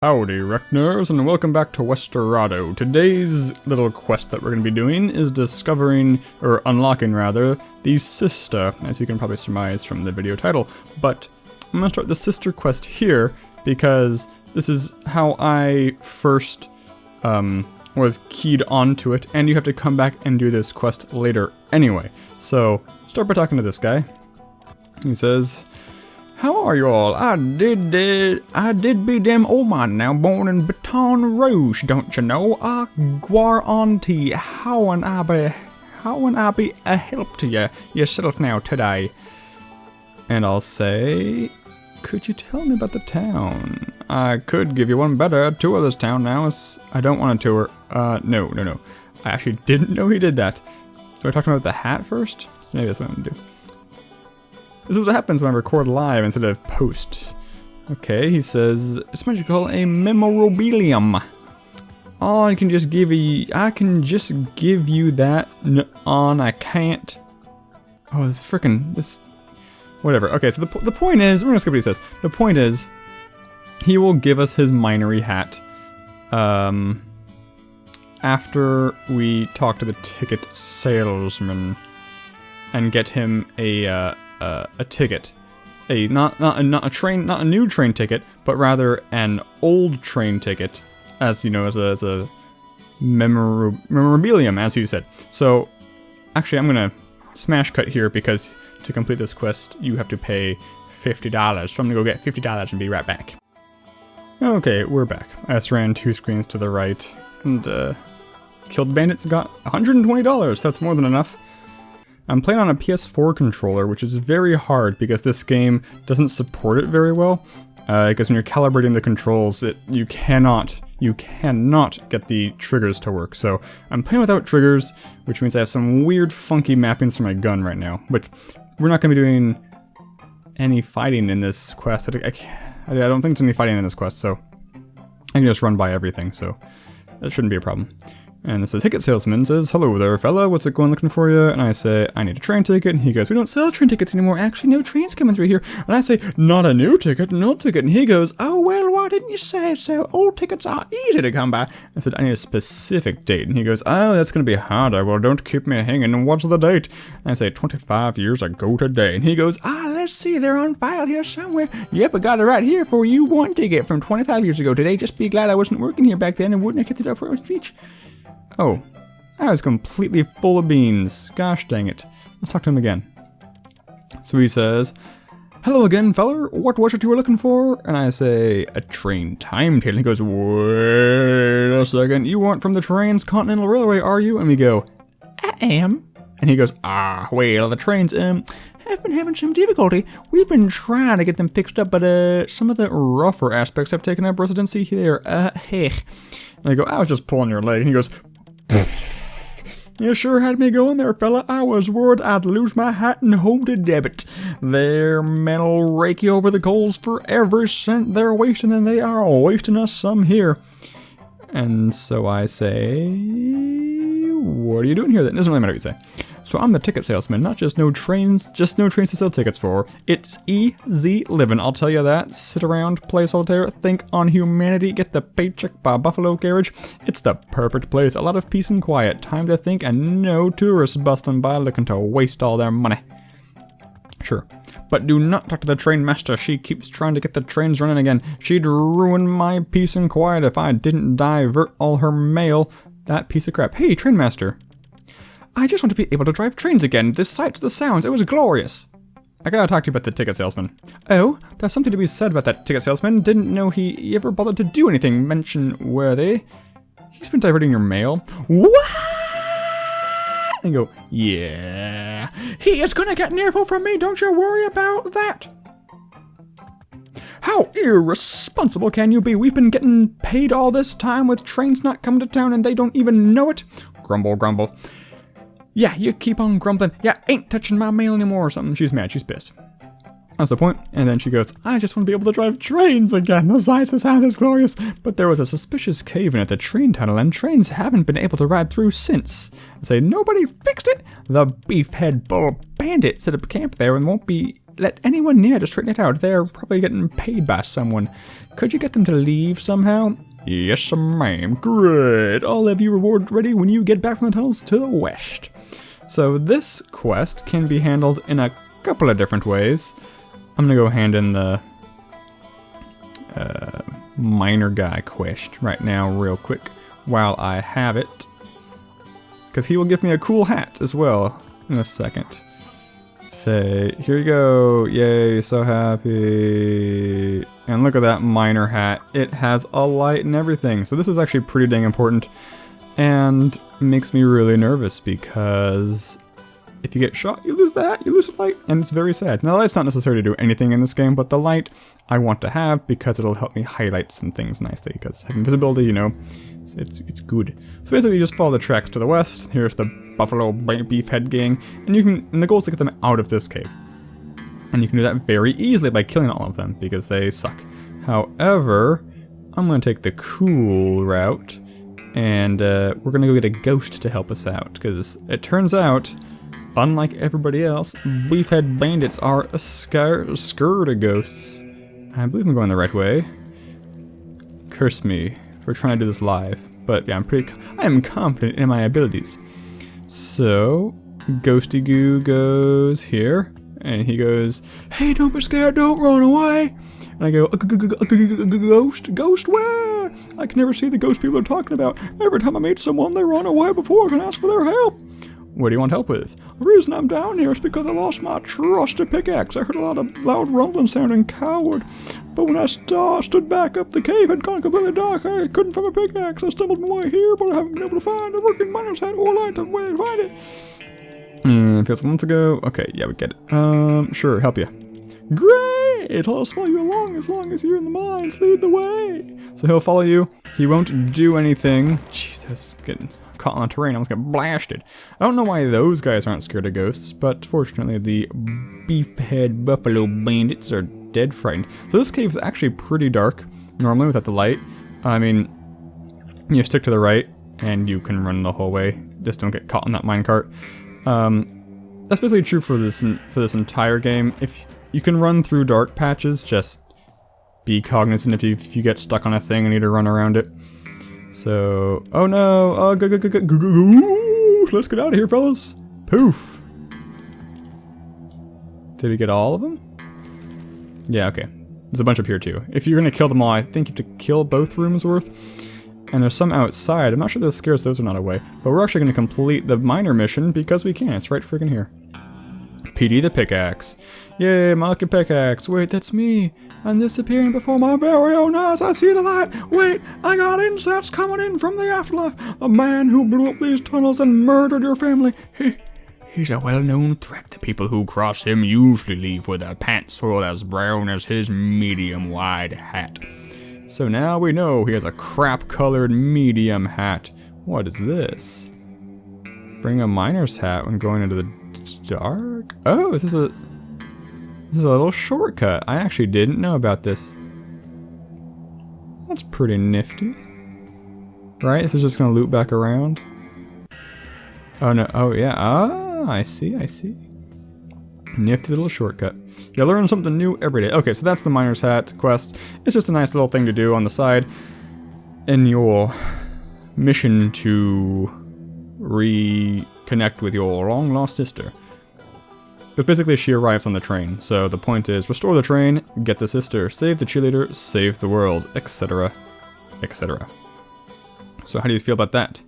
Howdy, Rechners, and welcome back to Westerado. Today's little quest that we're going to be doing is discovering, or unlocking rather, the sister, as you can probably surmise from the video title. But I'm going to start the sister quest here, because this is how I first was keyed onto it, and you have to come back and do this quest later anyway. So, start by talking to this guy. He says, "How are you all? I did be them old man now, born in Baton Rouge, don't you know? I gwar auntie, how and I be a help to you yourself now today?" And I'll say, "Could you tell me about the town? I could give you one better, tour this town now." I don't want to tour. No. I actually didn't know he did that. Do I talk to him about the hat first? So maybe that's what I'm gonna do. This is what happens when I record live instead of post. Okay, he says, "It's what you call a memorabilium. Oh, I can just give you that. Nuh-uh, I can't." Oh, this whatever. Okay, so the point is, we're gonna skip what he says. The point is, he will give us his minery hat, after we talk to the ticket salesman and get him a ticket, not a new train ticket, but rather an old train ticket, as you know, as a memorabilium, as you said. So, actually, I'm gonna smash cut here because to complete this quest, you have to pay $50. So I'm gonna go get $50 and be right back. Okay, we're back. I just ran 2 screens to the right and killed bandits and got $120. That's more than enough. I'm playing on a PS4 controller, which is very hard because this game doesn't support it very well. Because when you're calibrating the controls, you cannot get the triggers to work. So I'm playing without triggers, which means I have some weird, funky mappings for my gun right now. But we're not going to be doing any fighting in this quest. I don't think there's any fighting in this quest, so I can just run by everything. So that shouldn't be a problem. And so the ticket salesman says, "Hello there, fella, what's it going looking for you?" And I say, "I need a train ticket." And he goes, "We don't sell train tickets anymore. Actually, no trains coming through here." And I say, "Not a new ticket, an old ticket." And he goes, "Oh, well, why didn't you say so? Old tickets are easy to come by." I said, "I need a specific date." And he goes, "Oh, that's going to be harder. Well, don't keep me hanging. And what's the date?" And I say, 25 years ago today. And he goes, "Let's see, they're on file here somewhere. Yep, I got it right here for you. One ticket from 25 years ago today. Just be glad I wasn't working here back then and wouldn't have kept it up for a speech." Oh, I was completely full of beans. Gosh dang it. Let's talk to him again. So he says, "Hello again, feller. What was it you were looking for?" And I say, "A train timetable." He goes, "Wait a second. You aren't from the Transcontinental Railway, are you?" And we go, "I am." And he goes, "Well, the trains, have been having some difficulty. We've been trying to get them fixed up, but, some of the rougher aspects have taken up residency here. Heck." And I go, "I was just pulling your leg." And he goes, "You sure had me going there, fella. I was worried I'd lose my hat and home to debit. Their men'll rake you over the coals for every cent they're wasting, and they are wasting us some here." And so I say, "What are you doing here then?" It doesn't really matter what you say. So I'm the ticket salesman, not just no trains to sell tickets for. It's easy living, I'll tell you that. Sit around, play solitaire, think on humanity, get the paycheck by Buffalo carriage. It's the perfect place. A lot of peace and quiet, time to think, and no tourists busting by looking to waste all their money. Sure. But do not talk to the train master. She keeps trying to get the trains running again. She'd ruin my peace and quiet if I didn't divert all her mail. That piece of crap. Hey, train master. I just want to be able to drive trains again. The sights, the sounds, it was glorious. I gotta talk to you about the ticket salesman. Oh, there's something to be said about that ticket salesman. Didn't know he ever bothered to do anything mention-worthy. He's been diverting your mail. What? And go, "Yeah. He is gonna get an earful from me, don't you worry about that." "How irresponsible can you be? We've been getting paid all this time with trains not coming to town and they don't even know it." Grumble, grumble. "Yeah, you keep on grumbling. Yeah, ain't touching my mail anymore," or something. She's mad. She's pissed. That's the point. And then she goes, "I just want to be able to drive trains again. The sights, the sound is glorious. But there was a suspicious cave-in at the train tunnel, and trains haven't been able to ride through since." I say, "Nobody's fixed it. The beefhead bull bandit set up camp there and won't be let anyone near to straighten it out. They're probably getting paid by someone. Could you get them to leave somehow? Yes, ma'am. Great. I'll have your reward ready when you get back from the tunnels to the west. So this quest can be handled in a couple of different ways. I'm gonna go hand in the miner guy quest right now real quick while I have it. Because he will give me a cool hat as well in a second. Say, here you go, yay, so happy. And look at that miner hat. It has a light and everything. So this is actually pretty dang important. And makes me really nervous because if you get shot, you lose the hat, you lose the light, and it's very sad. Now the light's not necessary to do anything in this game, but the light I want to have because it'll help me highlight some things nicely, because having visibility, you know, it's good. So basically you just follow the tracks to the west. Here's the Buffalo Beefhead gang, and the goal is to get them out of this cave. And you can do that very easily by killing all of them, because they suck. However, I'm going to take the cool route, and we're going to go get a ghost to help us out, because it turns out, unlike everybody else, Beefhead bandits are scared of ghosts. I believe I'm going the right way. Curse me for trying to do this live, but yeah, I am confident in my abilities. So, Ghosty Goo goes here, and he goes, "Hey, don't be scared, don't run away." And I go, "Ghost where? I can never see the ghost people are talking about. Every time I meet someone, they run away before I can ask for their help. What do you want help with?" "The reason I'm down here is because I lost my trusted pickaxe. I heard a lot of loud rumbling sounding coward. But when I stood back up, the cave had gone completely dark. I couldn't find my pickaxe. I stumbled my way here, but I haven't been able to find a working miner's hat or light to way to find it." Feels like months ago. Okay, yeah, we get it. Sure, help you. "Great! I'll just follow you along as long as you're in the mines. Lead the way." So he'll follow you. He won't do anything. Jesus, getting caught on the terrain, I almost got blasted. I don't know why those guys aren't scared of ghosts, but fortunately the Beefhead Buffalo bandits are dead frightened. So this cave is actually pretty dark, normally without the light. I mean, you stick to the right, and you can run the whole way. Just don't get caught in that minecart. That's basically true for this entire game. If you can run through dark patches, just be cognizant if you get stuck on a thing and need to run around it. So, oh no, let's get out of here, fellas. Poof. Did we get all of them? Yeah, okay. There's a bunch up here too. If you're gonna kill them all, I think you have to kill both rooms worth. And there's some outside. I'm not sure this scares those are not away. But we're actually gonna complete the miner mission because we can. It's right freaking here. PD the pickaxe. Yay, my lucky pickaxe. Wait, that's me. I'm disappearing before my very own eyes. I see the light. Wait, I got insects coming in from the afterlife. The man who blew up these tunnels and murdered your family. He's a well-known threat. The people who cross him usually leave with their pants soiled as brown as his medium-wide hat. So now we know he has a crap-colored medium hat. What is this? Bring a miner's hat when going into the dark? Oh, this is a little shortcut. I actually didn't know about this. That's pretty nifty. Right? This is just gonna loop back around. Oh no, oh yeah, I see. Nifty little shortcut. You learn something new every day. Okay, so that's the miner's hat quest. It's just a nice little thing to do on the side in your mission to reconnect with your long-lost sister. Because basically she arrives on the train, so the point is restore the train, get the sister, save the cheerleader, save the world, etc. etc. So how do you feel about that?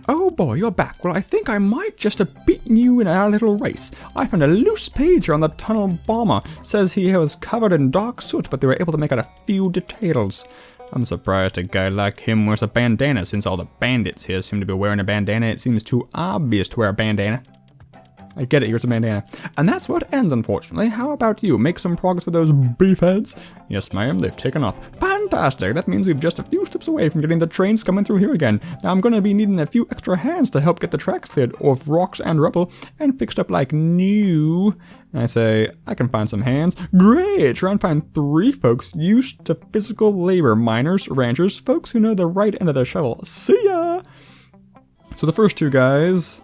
"Oh boy, you're back. Well, I think I might just have beaten you in our little race. I found a loose pager on the tunnel bomber. Says he was covered in dark soot, but they were able to make out a few details. I'm surprised a guy like him wears a bandana, since all the bandits here seem to be wearing a bandana. It seems too obvious to wear a bandana." I get it, here's a bandana. "And that's where it ends, unfortunately. How about you? Make some progress with those beefheads?" "Yes, ma'am, they've taken off." "Fantastic! That means we've just a few steps away from getting the trains coming through here again. Now I'm going to be needing a few extra hands to help get the tracks cleared of rocks and rubble and fixed up like new." And I say, "I can find some hands." "Great! Try and find 3 folks used to physical labor. Miners, ranchers, folks who know the right end of the shovel. See ya!" So the first 2 guys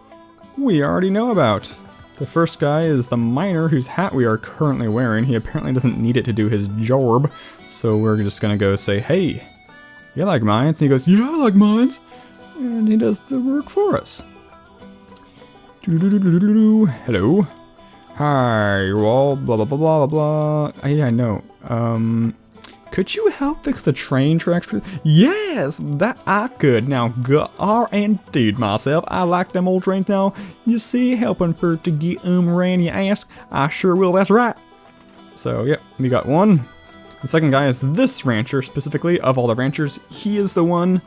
we already know about. The first guy is the miner whose hat we are currently wearing. He apparently doesn't need it to do his job, so we're just gonna go say, hey, you like mines? And he goes, yeah, I like mines. And he does the work for us. Hello. Hi, you all, blah, blah, blah, blah, blah. Yeah, I know. Could you help fix the train tracks for... Yes, that I could. Now, indeed, myself. I like them old trains now. You see, helping for to get ran, you ask? I sure will, that's right. So, yep, we got one. The second guy is this rancher, specifically, of all the ranchers. He is the one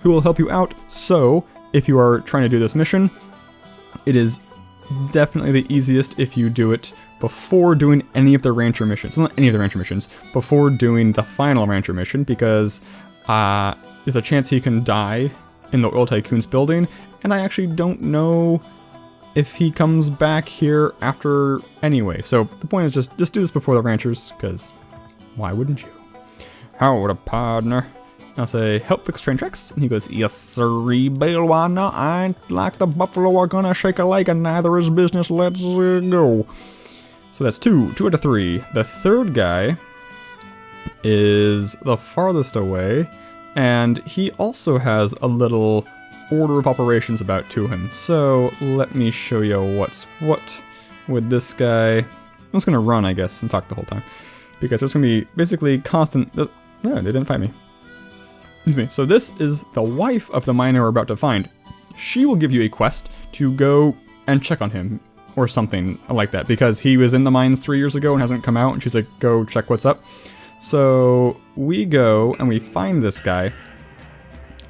who will help you out. So, if you are trying to do this mission, it is definitely the easiest if you do it before doing any of the rancher missions. Well, not any of the rancher missions, before doing the final rancher mission, because there's a chance he can die in the Oil Tycoon's building, and I actually don't know if he comes back here after anyway. So the point is just do this before the ranchers, because why wouldn't you? Howdy, partner. I'll say, help fix train tracks. And he goes, yes, sirree, Bill, why not? I ain't like the buffalo are gonna shake a leg, and neither is business. Let's go. So that's two out of three. The third guy is the farthest away, and he also has a little order of operations about to him. So let me show you what's what with this guy. I'm just gonna run, I guess, and talk the whole time, because there's gonna be basically constant. No, they didn't find me. Excuse me. So this is the wife of the miner we're about to find. She will give you a quest to go and check on him or something like that, because he was in the mines 3 years ago and hasn't come out, and she's like, go check what's up. So we go and we find this guy.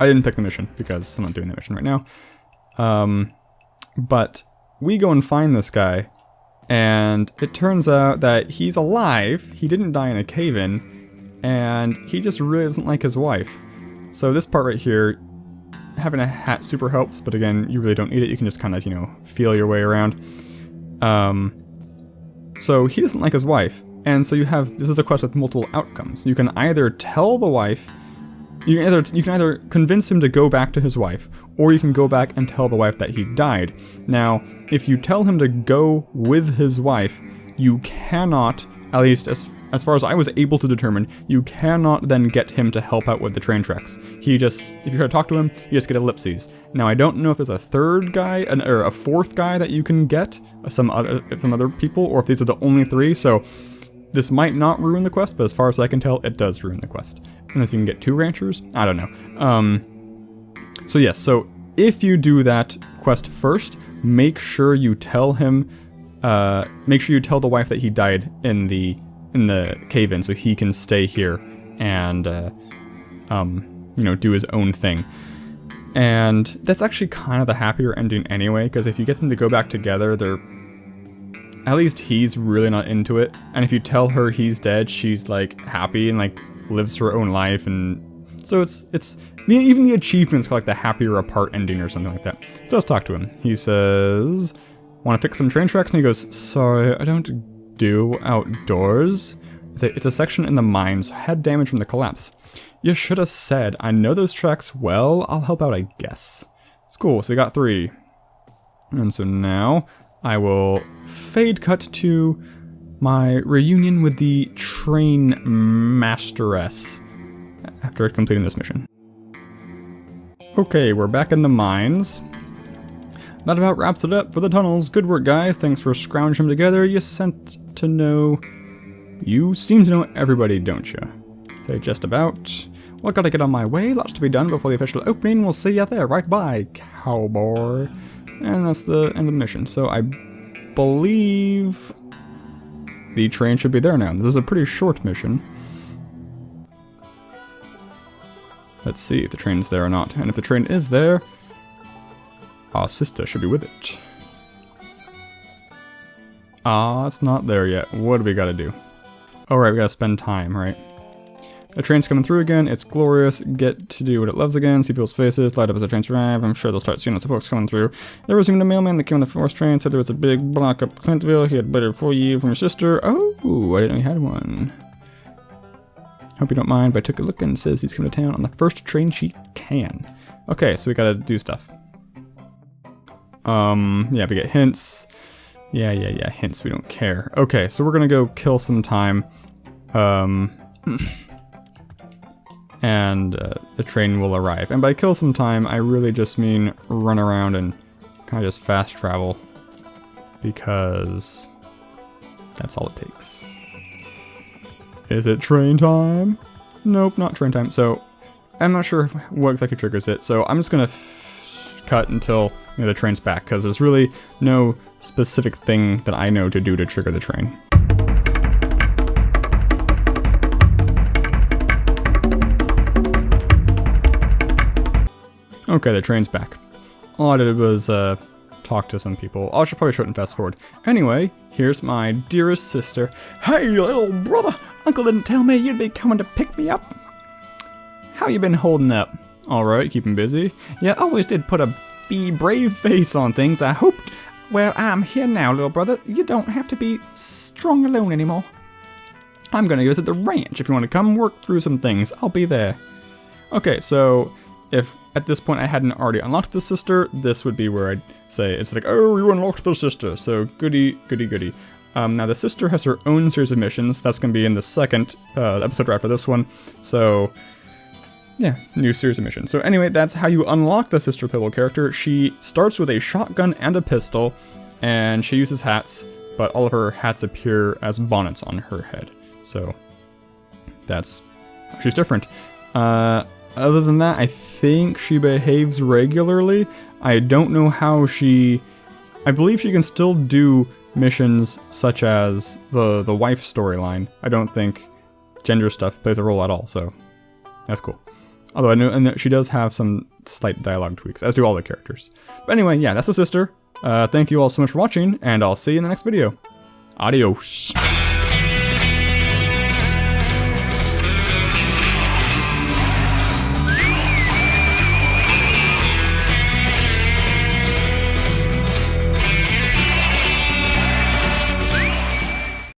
I didn't pick the mission because I'm not doing the mission right now. But we go and find this guy, and it turns out that he's alive. He didn't die in a cave-in, and he just really doesn't like his wife. So this part right here, having a hat super helps, but again, you really don't need it. You can just kind of, you know, feel your way around. So he doesn't like his wife, and so you have, this is a quest with multiple outcomes. You can either tell the wife, you can either convince him to go back to his wife, or you can go back and tell the wife that he died. Now, if you tell him to go with his wife, you cannot, at least as far as I was able to determine, you cannot then get him to help out with the train tracks. He just, if you try to talk to him, you just get ellipses. Now, I don't know if there's a third guy, or a fourth guy that you can get, some other people, or if these are the only three, so this might not ruin the quest, but as far as I can tell, it does ruin the quest. Unless you can get 2 ranchers? I don't know. So yes, so if you do that quest first, make sure you tell him, make sure you tell the wife that he died in the cave-in, so he can stay here and, you know, do his own thing. And that's actually kind of the happier ending anyway, because if you get them to go back together, they're, at least he's really not into it. And if you tell her he's dead, she's like happy and like lives her own life, and so it's even the achievements called like the happier apart ending or something like that. So let's talk to him. He says, want to fix some train tracks? And he goes, sorry, I don't do outdoors. It's a section in the mines, had damage from the collapse. You should have said, I know those tracks well, I'll help out, I guess. It's cool, so we got 3. And so now I will fade cut to my reunion with the train masteress after completing this mission. Okay, we're back in the mines. That about wraps it up for the tunnels. Good work, guys. Thanks for scrounging them together. You seem to know everybody, don't you? Say just about. Well, gotta get on my way. Lots to be done before the official opening. We'll see you there. Right bye, cowboy. And that's the end of the mission. So I believe the train should be there now. This is a pretty short mission. Let's see if the train's there or not. And if the train is there, our sister should be with it. It's not there yet. What do we gotta do? Alright, we gotta spend time, right? The train's coming through again. It's glorious. Get to do what it loves again. See people's faces. Light up as the trains arrive. I'm sure they'll start seeing lots of folks coming through. There was even a mailman that came on the first train. Said there was a big block up Clintville. He had better for you from your sister. Oh, I didn't know he had one. Hope you don't mind, but I took a look and it says he's coming to town on the first train she can. Okay, so we gotta do stuff. Yeah, we get hints. Yeah, hints, we don't care. Okay, so we're gonna go kill some time. And the train will arrive. And by kill some time, I really just mean run around and kind of just fast travel. Because that's all it takes. Is it train time? Nope, not train time. So I'm not sure what exactly triggers it. So I'm just gonna cut until the train's back, because there's really no specific thing that I know to do to trigger the train. Okay, the train's back. All I did was talk to some people. I should probably show it and fast forward. Anyway, here's my dearest sister. Hey, little brother! Uncle didn't tell me you'd be coming to pick me up. How you been holding up? Alright, keeping busy? Yeah, always did put a be brave face on things, I hoped. Well, I'm here now, little brother. You don't have to be strong alone anymore. I'm gonna visit the ranch. If you want to come work through some things, I'll be there. Okay, so if at this point I hadn't already unlocked the sister, this would be where I'd say, it's like, oh, you unlocked the sister, so goody, goody, goody. Now the sister has her own series of missions. That's going to be in the second episode right after this one. So yeah, new series of missions. So anyway, that's how you unlock the sister playable character. She starts with a shotgun and a pistol, and she uses hats, but all of her hats appear as bonnets on her head. So she's different. Other than that, I think she behaves regularly. I don't know how I believe she can still do missions such as the wife storyline. I don't think gender stuff plays a role at all, so that's cool. Although I know she does have some slight dialogue tweaks, as do all the characters. But anyway, yeah, that's the sister. Thank you all so much for watching, and I'll see you in the next video. Adios.